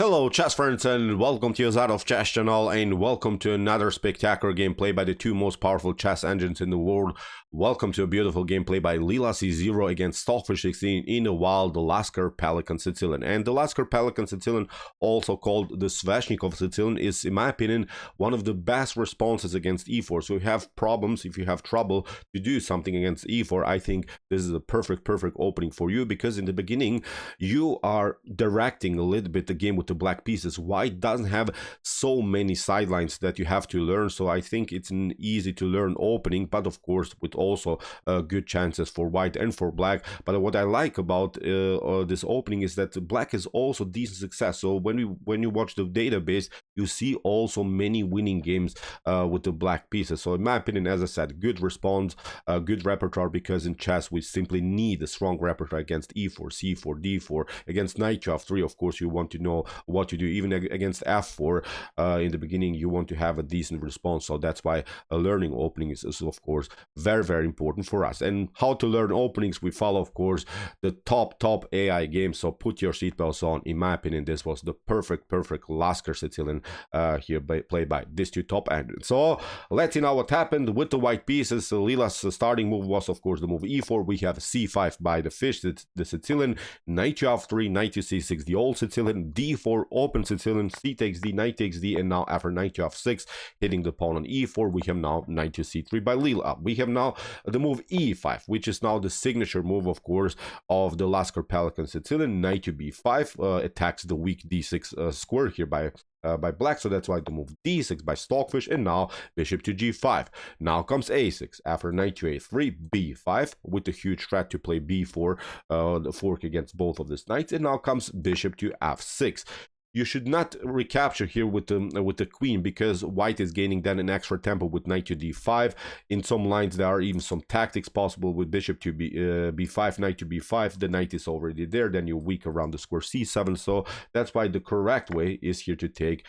Hello chess friends and welcome to your Out of Chess channel and welcome to another spectacular gameplay by the two most powerful chess engines in the world. Welcome to a beautiful gameplay by Lc0 against Stockfish 16 in a wild Lasker-Pelikan Sicilian. And the Lasker-Pelikan Sicilian, also called the Sveshnikov Sicilian, is in my opinion one of the best responses against e4. So if you have problems, if you have trouble to do something against e4, I think this is a perfect opening for you, because in the beginning you are directing a little bit the game with the black pieces. White doesn't have so many sidelines that you have to learn, so I think it's an easy to learn opening, but of course with also good chances for white and for black. But what I like about this opening is that black is also decent success. So when you watch the database, you see also many winning games with the black pieces. So in my opinion, as I said, good response, good repertoire, because in chess we simply need a strong repertoire against e4, c4, d4. Against knight to f3, of course, you want to know what to do. Even against f4 in the beginning, you want to have a decent response. So that's why a learning opening is of course very important for us. And how to learn openings, we follow of course the top AI game. So put your seatbelts on. In my opinion, this was the perfect Lasker Sicilian here played by these two top engines. So let's see now what happened with the white pieces. Lila's starting move was of course the move e4. We have c5 by the fish, the Sicilian, knight to f3, knight to c6, the old Sicilian, d4 open Sicilian, c takes d, knight takes d, and now after knight to f6 hitting the pawn on e4, we have now knight to c3 by Lila. We have now the move e5, which is now the signature move of course of the Lasker-Pelikan Sicilian. Knight to b5 attacks the weak d6 square here by black, so that's why the move d6 by Stockfish, and now bishop to g5. Now comes a6 after knight to a3, b5 with the huge threat to play b4, the fork against both of these knights, and now comes bishop to f6. You should not recapture here with the queen, because white is gaining then an extra tempo with knight to d5. In some lines there are even some tactics possible with bishop to b5, knight to b5. The knight is already there, then you're weak around the square c7. So that's why the correct way is here to take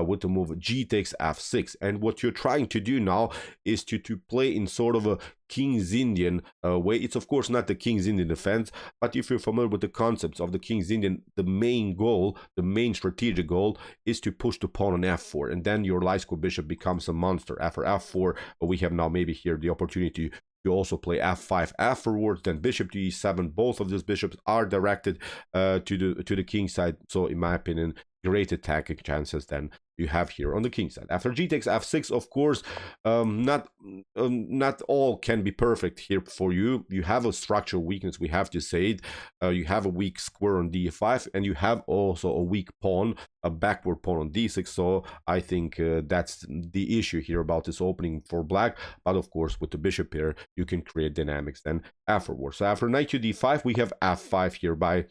with the move g takes f6. And what you're trying to do now is to play in sort of a King's Indian way. It's of course not the King's Indian defense, but if you're familiar with the concepts of the King's Indian, the main goal, the main strategic goal is to push the pawn on f4, and then your Lasker bishop becomes a monster. After f4, we have now maybe here the opportunity to also play f5 afterwards, then bishop to e7. Both of these bishops are directed to the king side, so in my opinion, great attacking chances then you have here on the king side. After g takes f6, of course, not all can be perfect here for you. You have a structural weakness, we have to say it. You have a weak square on d5, and you have also a weak pawn, a backward pawn on d6. So I think that's the issue here about this opening for black. But of course, with the bishop here, you can create dynamics then afterwards. So after knight to d5, we have f5 here by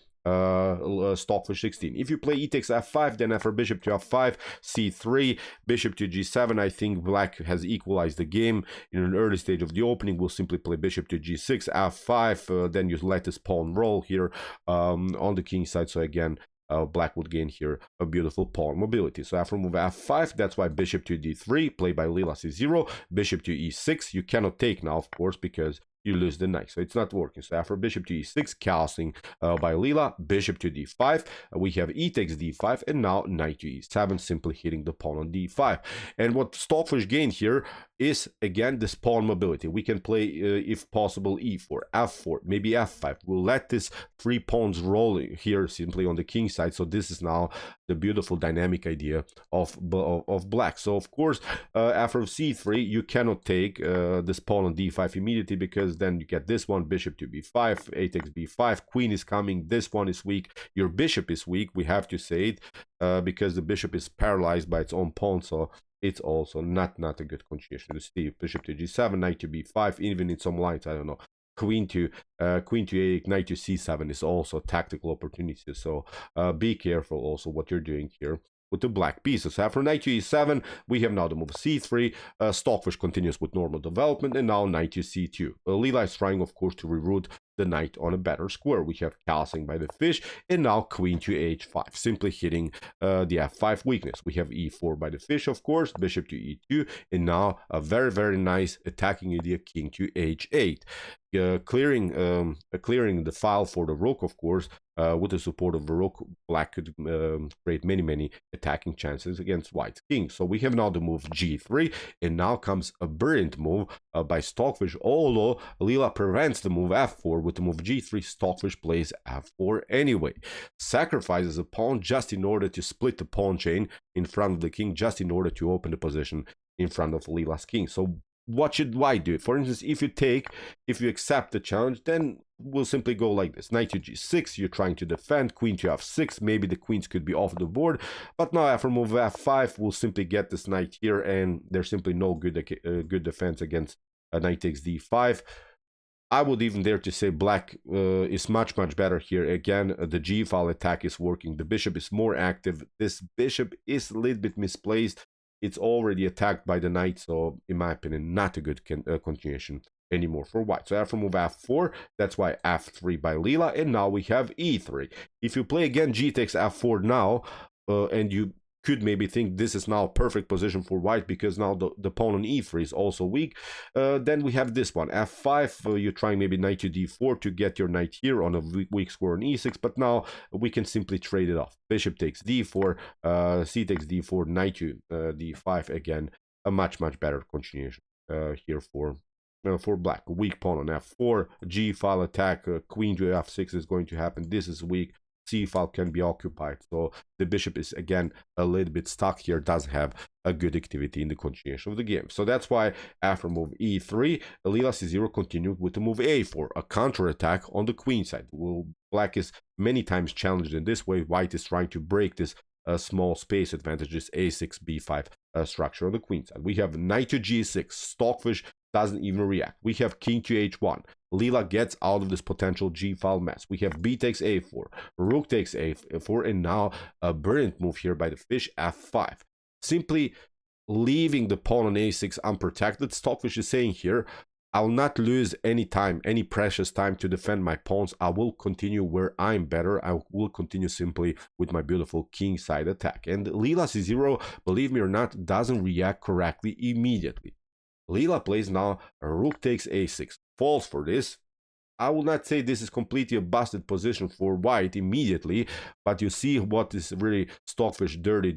Stockfish 16. If you play e takes f5, then after bishop to f5, c3, bishop to g7, I think black has equalized the game. In an early stage of the opening, we'll simply play bishop to g6, f5, then you let this pawn roll here on the king side. So again, black would gain here a beautiful pawn mobility. So after move f5, that's why bishop to d3, played by Lila-c0, bishop to e6. You cannot take now, of course, because you lose the knight, so it's not working. So after bishop to e6, casting by Lila, bishop to d5, we have e takes d5, and now knight to e7, simply hitting the pawn on d5. And what Stockfish gained here is again this pawn mobility. We can play if possible e4, f4, maybe f5. We'll let this 3 pawns roll here simply on the king side. So this is now the beautiful dynamic idea of black. So of course after c3 you cannot take this pawn on d5 immediately, because then you get this one, bishop to b5, a takes b5, queen is coming, this one is weak, your bishop is weak, we have to say it, because the bishop is paralyzed by its own pawn. So it's also not a good continuation to see. Bishop to g7, knight to b5, even in some lines, I don't know, queen to a8, knight to c7 is also tactical opportunity. So be careful also what you're doing here with the black pieces. After knight to e7, we have now the move c3. Stockfish continues with normal development, and now knight to c2. Lila is trying, of course, to reroute the knight on a better square. We have castling by the fish, and now queen to h5, simply hitting the f5 weakness. We have e4 by the fish, of course, bishop to e2, and now a very nice attacking idea, king to h8. clearing the file for the rook, of course. With the support of the rook, black could create many attacking chances against white's king. So we have now the move g3, and now comes a brilliant move by Stockfish. Although Lila prevents the move f4 with the move g3, Stockfish plays f4 anyway. Sacrifices a pawn just in order to split the pawn chain in front of the king, just in order to open the position in front of Lila's king. So what should white do? For instance, if you accept the challenge, then we'll simply go like this. Knight to g6, you're trying to defend, queen to f6, maybe the queens could be off the board, but now after move f5, we'll simply get this knight here, and there's simply no good defense against knight takes d5. I would even dare to say black is much better here. Again, the g file attack is working, the bishop is more active, this bishop is a little bit misplaced. It's already attacked by the knight, so in my opinion, not a good continuation anymore for white. So after move f4, that's why f3 by Lila, and now we have e3. If you play again g takes f4 now, and you could maybe think this is now a perfect position for white because now the pawn on e3 is also weak, then we have this one, f5, you're trying maybe knight to d4 to get your knight here on a weak square on e6, but now we can simply trade it off. Bishop takes d4, c takes d4, knight to d5, again, a much better continuation here for black. Weak pawn on f4, g file attack, queen to f6 is going to happen, this is weak, c file can be occupied, so the bishop is again a little bit stuck here, doesn't have a good activity in the continuation of the game. So that's why after move e3, Lila c0 continued with the move a4, a counter attack on the queen side. Well, black is many times challenged in this way. White is trying to break this small space advantages, a6 b5 structure on the queen side. We have knight to g6, Stockfish doesn't even react. We have king to h1, Lila gets out of this potential g file mess. We have b takes a4, rook takes a4, and now a brilliant move here by the fish, f5. Simply leaving the pawn on a6 unprotected. Stockfish is saying here, I'll not lose any time, any precious time to defend my pawns. I will continue where I'm better. I will continue simply with my beautiful king side attack. And Lila c0, believe me or not, doesn't react correctly immediately. Lila plays now rook takes a6, falls for this. I will not say this is completely a busted position for white immediately, but you see what is really Stockfish dirty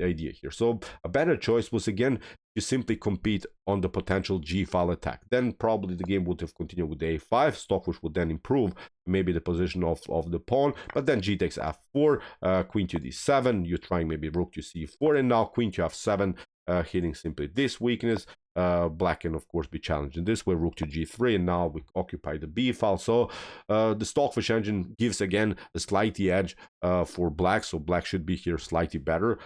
idea here. So a better choice was again to simply compete on the potential g file attack. Then probably the game would have continued with a5. Stockfish would then improve maybe the position of the pawn, but then g takes f4, queen to d7, you're trying maybe rook to c4, and now queen to f7, hitting simply this weakness. Black can of course be challenged in this way, rook to g3, and now we occupy the b file. So the Stockfish engine gives again a slightly edge for black, so black should be here slightly better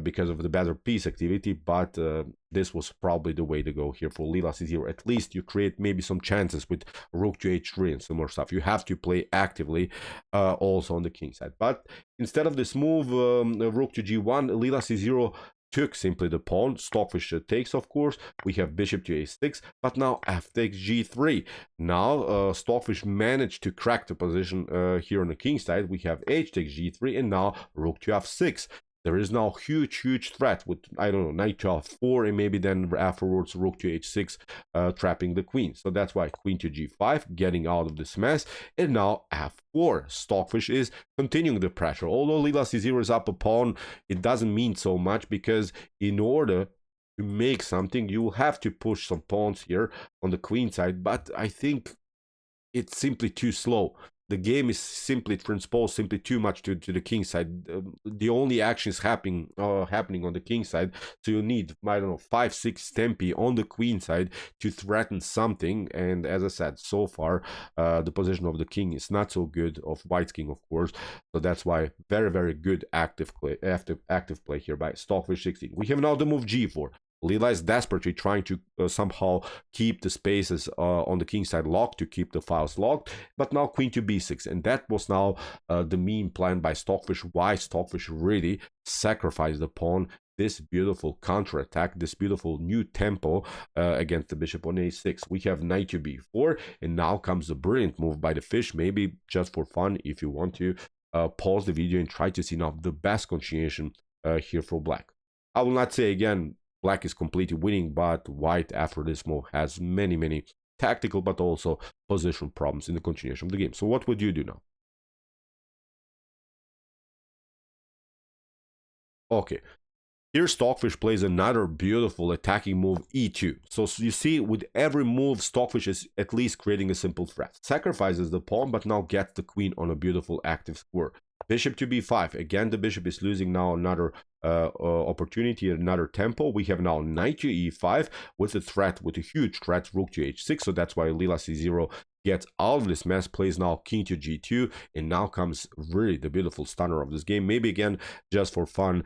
because of the better piece activity, but this was probably the way to go here for Lila c0. At least you create maybe some chances with rook to h3 and some more stuff. You have to play actively also on the king side, but instead of this move, rook to g1, Lila c0 took simply the pawn. Stockfish takes, of course. We have bishop to a6, but now f takes g3. Now Stockfish managed to crack the position here on the king side. We have h takes g3, and now rook to f6. There is now huge threat with, I don't know, knight to f4, and maybe then afterwards rook to h6, trapping the queen. So that's why queen to g5, getting out of this mess, and now f4. Stockfish is continuing the pressure. Although Lila c0 is up a pawn, it doesn't mean so much, because in order to make something, you will have to push some pawns here on the queen side, but I think it's simply too slow. The game is simply transposed simply too much to the king side. The only action is happening on the king side, so you need, I don't know, 5-6 tempi on the queen side to threaten something. And as I said, so far the position of the king is not so good, of white's king of course, so that's why very good active play here by Stockfish 16. We have now the move g4. Lila is desperately trying to somehow keep the spaces on the king side locked, to keep the files locked, but now queen to b6, and that was now the meme planned by Stockfish. Why Stockfish really sacrificed the pawn, this beautiful counterattack, this beautiful new tempo against the bishop on a6. We have knight to b4, and now comes a brilliant move by the fish, maybe just for fun if you want to pause the video and try to see now the best continuation here for black. I will not say again black is completely winning, but white after this move has many tactical but also position problems in the continuation of the game. So what would you do now? Okay, here Stockfish plays another beautiful attacking move, E2. So you see, with every move, Stockfish is at least creating a simple threat. Sacrifices the pawn, but now gets the queen on a beautiful active square. Bishop to B5. Again, the bishop is losing now another opportunity, another tempo. We have now knight to E5 with a threat, with a huge threat, rook to H6. So that's why Lila-C0 gets out of this mess, plays now king to G2, and now comes really the beautiful stunner of this game. Maybe again, just for fun,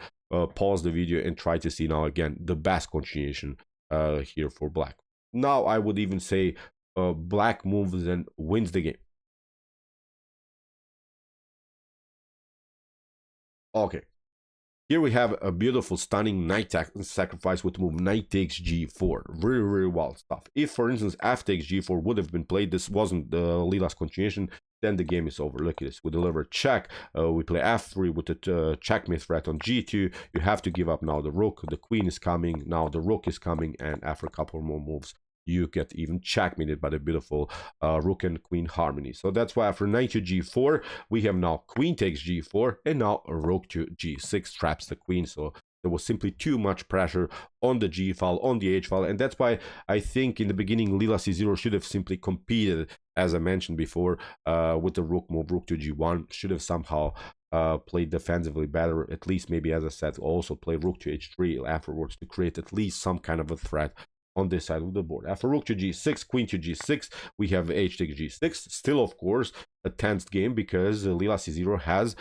pause the video and try to see now again the best continuation here for black. Now I would even say black moves and wins the game. Okay, here we have a beautiful stunning knight sacrifice with the move knight takes G4. Really wild stuff. If for instance f takes G4 would have been played, this wasn't the Lila's continuation, then the game is over. Look at this. We deliver check. We play f3 with the checkmate threat on G2. You have to give up now the rook. The queen is coming. Now the rook is coming, and after a couple more moves, you get even checkmated by the beautiful rook and queen harmony. So that's why after knight to G4, we have now queen takes G4, and now rook to G6 traps the queen. So there was simply too much pressure on the G file, on the H file, and that's why I think in the beginning Lila-C0 should have simply competed, as I mentioned before, with the rook move, rook to G1, should have somehow played defensively better, at least maybe, as I said, also play rook to H3 afterwards to create at least some kind of a threat on this side of the board. After rook to G6, queen to G6, we have H takes G6. Still, of course, a tense game because Lila-C0 has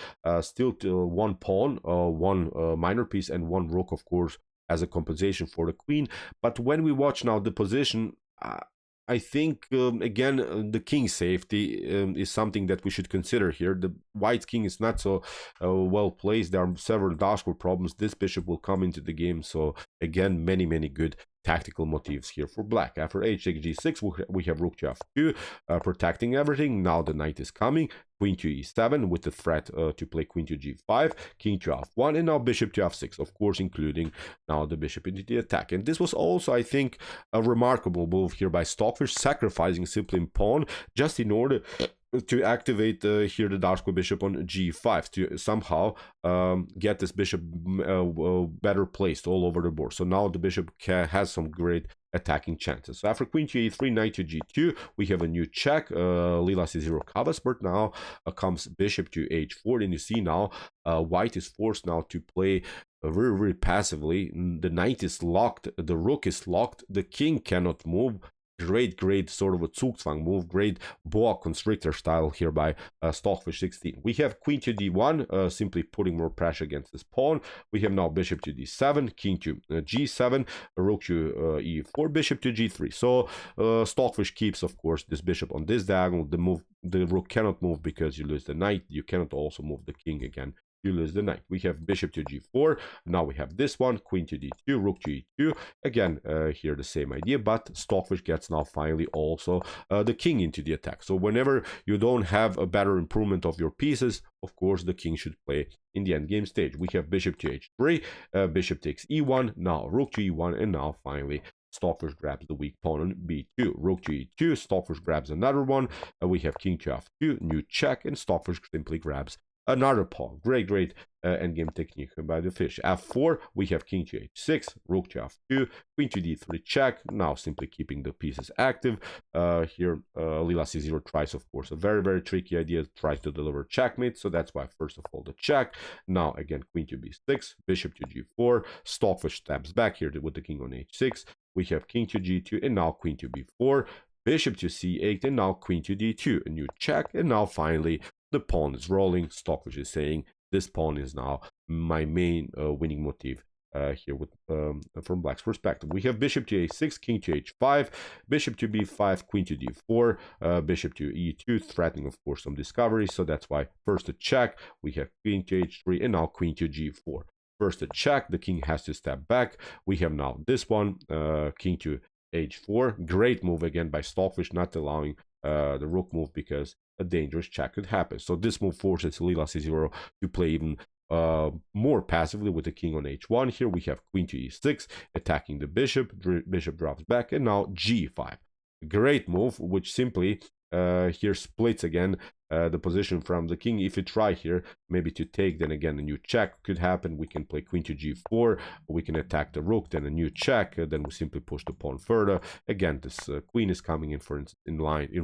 still one pawn, one minor piece, and one rook, of course, as a compensation for the queen. But when we watch now the position, I think, again, the king safety is something that we should consider here. The white king is not so well placed. There are several dashboard problems. This bishop will come into the game. So, again, many good tactical motifs here for black. After h takes G6, we have rook to F2, protecting everything. Now the knight is coming. Queen to E7 with the threat to play queen to G5, king to F1, and now bishop to F6, of course, including now the bishop into the attack. And this was also, I think, a remarkable move here by Stockfish, sacrificing simply in pawn just in order to activate here the dark square bishop on G5 to somehow get this bishop better placed all over the board. So now the bishop has some great attacking chances. So after queen to E3, knight to G2, we have a new check. Lila-C0 covers, but now comes bishop to H4, and you see now white is forced now to play very passively. The knight is locked, the rook is locked, the king cannot move. Great sort of a Zugzwang move, great boa constrictor style here by Stockfish 16. We have queen to D1, simply putting more pressure against this pawn. We have now bishop to D7, king to G7, rook to E4, bishop to G3. So Stockfish keeps, of course, this bishop on this diagonal. The rook cannot move because you lose the knight. You cannot also move the king again. You lose the knight. We have bishop to G4. Now we have this one, queen to D2, rook to E2. Again, here the same idea, but Stockfish gets now finally also the king into the attack. So whenever you don't have a better improvement of your pieces, of course, the king should play in the endgame stage. We have bishop to H3, bishop takes E1, now rook to E1, and now finally Stockfish grabs the weak pawn on B2, rook to E2, Stockfish grabs another one, we have king to F2, new check, and Stockfish simply grabs another pawn. Great endgame technique by the fish. F4, we have king to H6, rook to F2, queen to D3 check, now simply keeping the pieces active. Here Lila-C0 tries, of course, a very tricky idea, tries to deliver checkmate, so that's why first of all the check. Now again queen to B6, bishop to G4, Stockfish steps back here with the king on H6, we have king to G2, and now queen to B4, bishop to C8, and now queen to D2, a new check, and now finally the pawn is rolling. Stockfish is saying this pawn is now my main winning motif here with from black's perspective. We have bishop to A6, king to H5, bishop to B5, queen to D4, bishop to E2, threatening, of course, some discovery. So that's why first a check, we have queen to H3, and now queen to G4. First a check, the king has to step back. We have now this one, king to H4. Great move again by Stockfish, not allowing the rook move because a dangerous check could happen. So this move forces Lila-C0 to play even more passively with the king on H1. Here we have queen to E6, attacking the bishop. Bishop drops back, and now G5. great move, which simply here splits again the position from the king. If you try here maybe to take, then again a new check could happen. We can play queen to g4, we can attack the rook, then a new check, then we simply push the pawn further. Again, this queen is coming in, for instance, in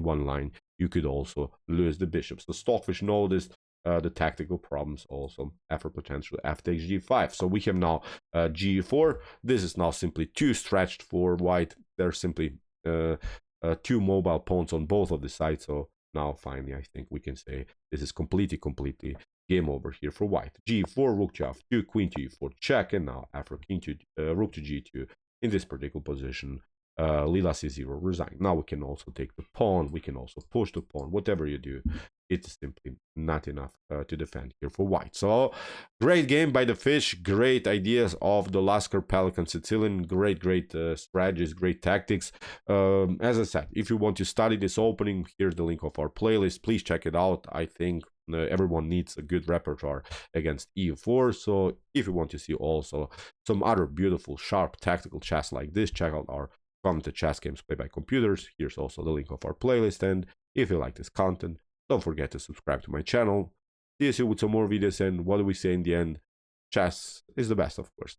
one line. You could also lose the bishops. The Stockfish noticed the tactical problems also after potentially f takes g5. So we have now g4. This is now simply too stretched for white. There's simply two mobile pawns on both of the sides. So now finally I think we can say this is completely game over here for white. g4, rook to f2, queen to e4 check, and now after king to rook to g2 in this particular position, Lila-C0 resign. Now we can also take the pawn, we can also push the pawn. Whatever you do, it's simply not enough to defend here for white. So great game by the fish, great ideas of the Lasker-Pelikan Sicilian, great strategies, great tactics. As I said, if you want to study this opening, here's the link of our playlist. Please check it out. I think everyone needs a good repertoire against e4. So if you want to see also some other beautiful sharp tactical chess like this, check out our commented chess games played by computers. Here's also the link of our playlist, and if you like this content, don't forget to subscribe to my channel. See you soon with some more videos, and what do we say in the end? Chess is the best, of course.